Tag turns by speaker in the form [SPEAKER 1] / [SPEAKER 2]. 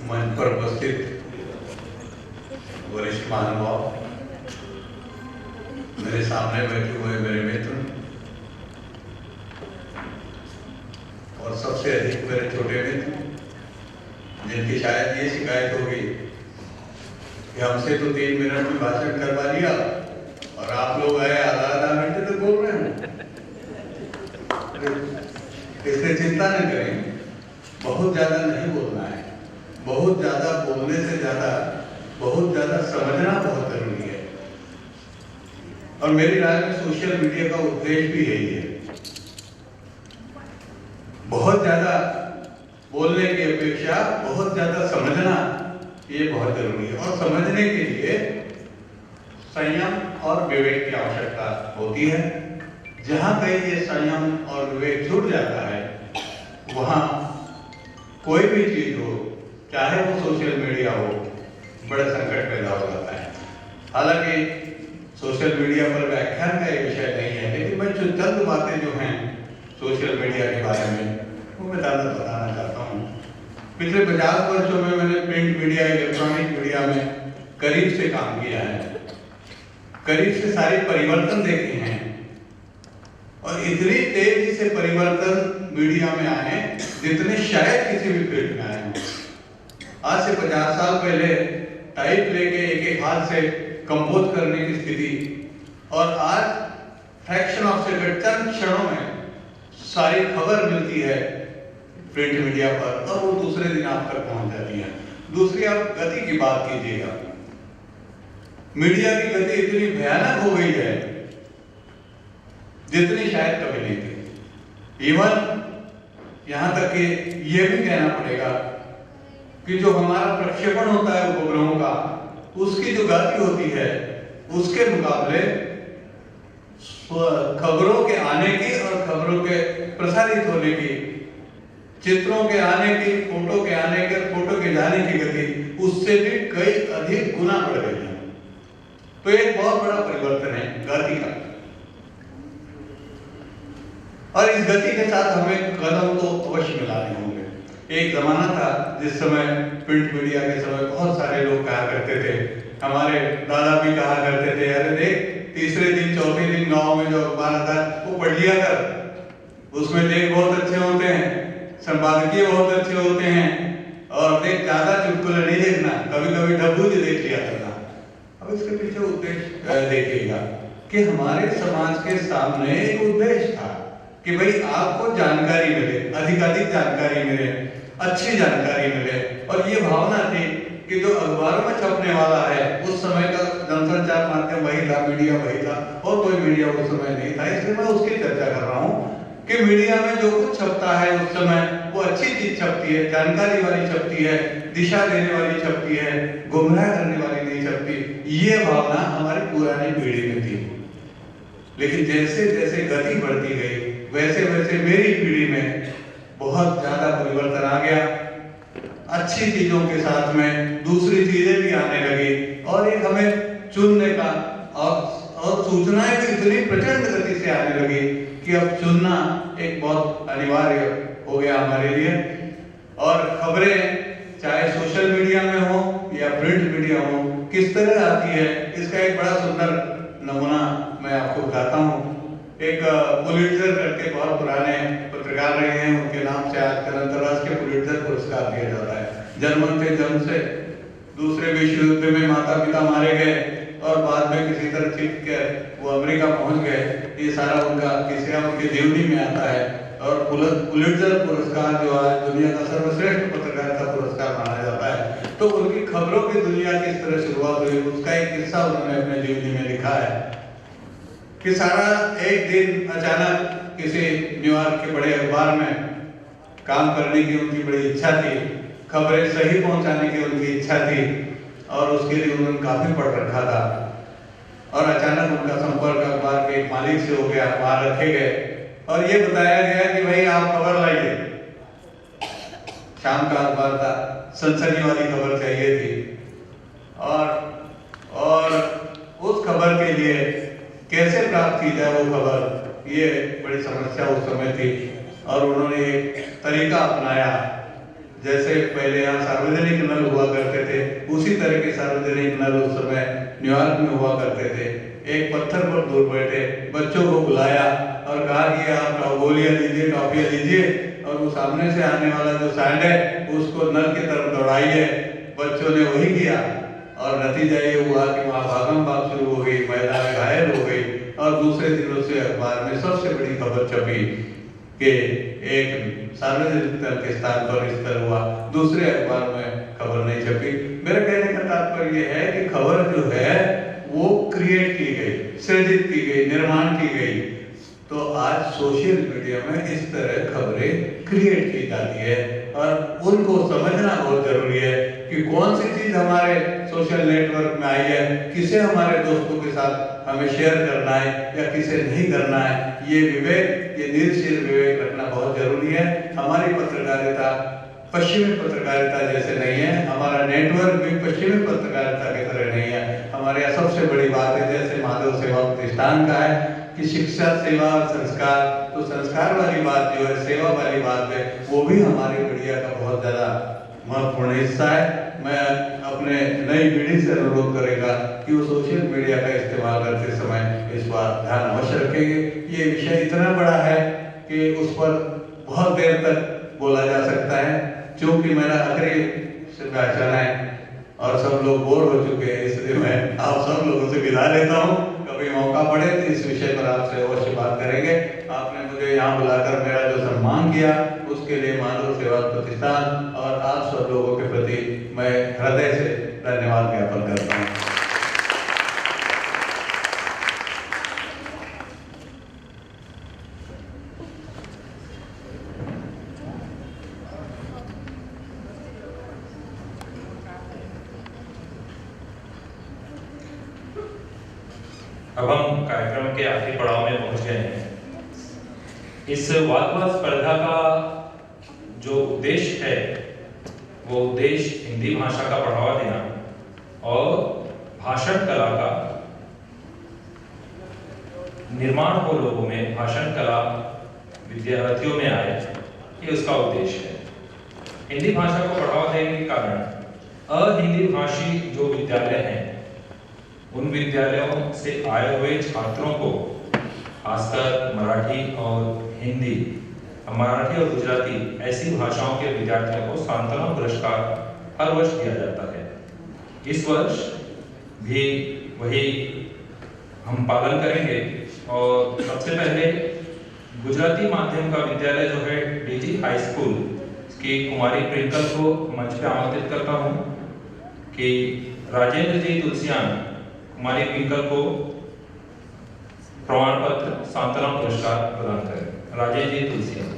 [SPEAKER 1] मंच पर उपस्थित वरिष्ठ महानुभाव, मेरे सामने बैठे हुए मेरे मित्र और सबसे अधिक मेरे छोटे मित्र, जिनकी शायद ये शिकायत होगी कि हमसे तो 3 मिनट में भाषण करवा लिया और आप लोग आए आधा घंटे तक बोल रहे हैं। इसलिए चिंता न करें, बहुत ज्यादा नहीं बोलना है। बहुत ज्यादा बोलने से ज्यादा बहुत ज्यादा समझना बहुत जरूरी है। और मेरी राय में सोशल मीडिया का उद्देश्य भी यही है। बहुत ज्यादा बोलने की अपेक्षा बहुत ज्यादा समझना ये बहुत जरूरी है। और समझने के लिए संयम और विवेक की आवश्यकता होती है। जहां कहीं ये संयम और विवेक छूट जाता है, वहां कोई भी चीज हो, चाहे वो सोशल मीडिया हो, बड़ा संकट पैदा हो जाता है। हालांकि सोशल मीडिया पर व्याख्यान का ये विषय नहीं है, लेकिन मैं जो चंद बातें जो हैं सोशल मीडिया के बारे में वो मैं बताना चाहता हूँ। पिछले 50 वर्षों में मैंने प्रिंट मीडिया, इलेक्ट्रॉनिक मीडिया में करीब से काम किया है, करीब से सारे परिवर्तन देखे हैं। और इतनी तेजी से परिवर्तन मीडिया में आए जितने शायद किसी भी फील्ड में आए हों। आज से 50 साल पहले टाइप लेके एक हाथ से कंपोज करने की स्थिति, और आज फ्रैक्शन ऑफ सेकंड, चंद क्षणों में सारी खबर मिलती है प्रिंट मीडिया पर और वो दूसरे दिन आप तक पहुंच जाती है। दूसरी, आप गति की बात कीजिएगा, मीडिया की गति इतनी भयानक हो गई है जितनी शायद कभी नहीं थी। इवन यहां तक कि यह भी कहना पड़ेगा कि जो हमारा प्रक्षेपण होता है उपग्रहों का, उसकी जो गति होती है उसके मुकाबले खबरों के आने की और खबरों के प्रसारित होने की, चित्रों के आने की, फोटो के आने की, फोटो के जाने की गति उससे भी कई अधिक गुना बढ़ गई है। तो एक बहुत बड़ा परिवर्तन है गति का। और इस गति के साथ हमें कदम तो अवश्य मिलाने होंगे। एक जमाना था जिस समय प्रिंट मीडिया के समय बहुत सारे लोग कहा करते थे, हमारे दादा भी कहा करते थे, अरे देख तीसरे दिन चौथे दिन गांव में जो अखबार आता है वो पढ़ लिया कर, उसमें लेख बहुत अच्छे होते हैं, संपादकीय बहुत अच्छे होते हैं, और देख ज्यादा चुटकुले नहीं देखना, कभी कभी डब्बू जी देख लिया करना। अब इसके पीछे उद्देश्य देखिएगा कि हमारे समाज के सामने एक उद्देश्य था कि भाई आपको जानकारी मिले, अधिकाधिक जानकारी मिले, अच्छी जानकारी मिले। और ये भावना थी कि जो अखबारों में छपने वाला है, उस समय का जनसंचार माध्यम वही था, मीडिया वही था, और कोई मीडिया उस समय नहीं था। इसलिए मैं उसकी चर्चा कर रहा हूँ कि मीडिया में जो कुछ छपता है उस समय वो अच्छी चीज छपती है, जानकारी वाली छपती है, दिशा देने वाली छपती है, गुमराह करने वाली नहीं छपती। ये भावना हमारी पुरानी पीढ़ी में थी। लेकिन जैसे जैसे गति बढ़ती गई, वैसे वैसे मेरी पीढ़ी में बहुत ज्यादा परिवर्तन आ गया। अच्छी चीजों के साथ में दूसरी चीजें भी आने लगी, और एक हमें चुनने का और सूचनाएं भी इतनी प्रचंड गति से आने लगी कि अब चुनना एक बहुत अनिवार्य हो गया हमारे लिए। और खबरें चाहे सोशल मीडिया में हो या प्रिंट मीडिया हो, किस तरह आती है इसका एक बड़ा सुंदर नमूना मैं आपको बताता हूँ। एक पुलिट्जर करके बहुत पुराने पत्रकार रहे हैं, उनके नाम से आजकल अंतर्राष्ट्रीय पुलिट्जर पुरस्कार दिया जाता है। जर्मन थे, जन्म से दूसरे विश्व युद्ध में माता पिता मारे गए और बाद में किसी तरह छिप कर वो अमेरिका पहुंच गए। ये सारा उनका किस्सा उनकी जीवनी में आता है। और पुलिट्जर पुरस्कार जो आज दुनिया का सर्वश्रेष्ठ पत्रकारिता पुरस्कार माना जाता है। तो उनकी खबरों की दुनिया किस तरह शुरुआत हुई, उसका एक किस्सा उन्होंने अपने जीवनी में लिखा है कि सारा एक दिन अचानक किसी न्यूयॉर्क के बड़े अखबार में काम करने की उनकी बड़ी इच्छा थी, खबरें सही पहुंचाने की उनकी इच्छा थी, और उसके लिए उन्होंने काफी पढ़ रखा था। और अचानक उनका संपर्क अखबार के मालिक से हो गया, अखबार रखे गए और ये बताया गया कि भाई आप खबर लाइए। शाम का अखबार था, सनसनी वाली खबर चाहिए थी, और उस खबर के लिए कैसे प्राप्त की जाए वो खबर, ये बड़ी समस्या उस समय थी। और उन्होंने एक तरीका अपनाया जैसे पहले यहाँ सार्वजनिक नल हुआ करते थे, उसी तरह के सार्वजनिक नल उस समय न्यूयॉर्क में हुआ करते थे। एक पत्थर पर दूर बैठे बच्चों को बुलाया और कहा कि आप गोलियां लीजिए, टॉफियां लीजिए, और वो सामने से आने वाला जो सैंड है उसको नल की तरफ दौड़ाइए। बच्चों ने वही किया और नतीजा ये हुआ कि वहाँ भागम भाग शुरू हो गई, महिला घायल हो गई। और दूसरे दिनों से अखबार में सबसे बड़ी खबर छपी कि एक सार्वजनिक स्थल के स्थान पर इस तरह हुआ। दूसरे अखबार में खबर नहीं छपी। मेरा कहने का तात्पर्य यह है कि खबर जो है वो क्रिएट की गई, सृजित की गई, निर्माण की गई। तो आज सोशल मीडिया में इस तरह खबरें क्रिएट की जाती है और उनको समझना बहुत जरूरी है कि कौन सी चीज हमारे सोशल नेटवर्क में आई है, किसे हमारे दोस्तों के साथ हमें शेयर करना है या किसे नहीं करना है। ये विवेक, ये निर्शील विवेक रखना बहुत जरूरी है। हमारी पत्रकारिता पश्चिमी पत्रकारिता जैसे नहीं है, हमारा नेटवर्क भी पश्चिमी पत्रकारिता की तरह नहीं है। हमारे यहाँ सबसे बड़ी बात है, जैसे माधव सेवा प्रतिष्ठान का है कि शिक्षा, सेवा और संस्कार, तो संस्कार वाली बात जो है, सेवा वाली बात है, वो भी हमारी मीडिया का बहुत ज़्यादा महत्वपूर्ण हिस्सा है। मैं अपने नई पीढ़ी से अनुरोध करेगा कि वो सोशल मीडिया का इस्तेमाल करते समय इस बात ध्यान अवश्य रखेंगे। ये विषय इतना बड़ा है कि उस पर बहुत देर तक बोला जा सकता है। क्योंकि मेरा आखिरी भाषण है और सब लोग बोर हो चुके हैं, इसलिए मैं आप सब लोगों से विदा लेता हूँ। कभी मौका पड़े तो इस विषय पर आपसे अवश्य बात करेंगे। आपने मुझे यहाँ बुलाकर मेरा जो सम्मान किया उसके लिए माधव सेवा प्रतिष्ठान और आप सब लोगों के प्रति मैं हृदय से धन्यवाद ज्ञापन करता हूँ।
[SPEAKER 2] अब हम कार्यक्रम के आखिरी पड़ाव में पहुंच गए हैं। इस वाद स्पर्धा का जो उद्देश्य है वो उद्देश्य हिंदी भाषा का बढ़ावा देना और भाषण कला का निर्माण हो लोगों में, भाषण कला विद्यार्थियों में आए, ये उसका उद्देश्य है। हिंदी भाषा को बढ़ावा देने के कारण अहिंदी भाषी जो विद्यालय हैं उन विद्यालयों से आए हुए छात्रों को, खासकर मराठी और हिंदी, मराठी और गुजराती ऐसी भाषाओं के विद्यार्थियों को सांत्वना पुरस्कार हर वर्ष दिया जाता है। इस वर्ष भी वही हम पालन करेंगे और सबसे पहले गुजराती माध्यम का विद्यालय जो है डीजी हाई स्कूल की कुमारी प्रिंकल को मंच पे आमंत्रित करता हूँ कि राजेंद्र जी तुलसियान कुमारी प्रिंकल को प्रमाण पत्र सांत्वना पुरस्कार प्रदान करें। राजेंद्र जी तुलसियान।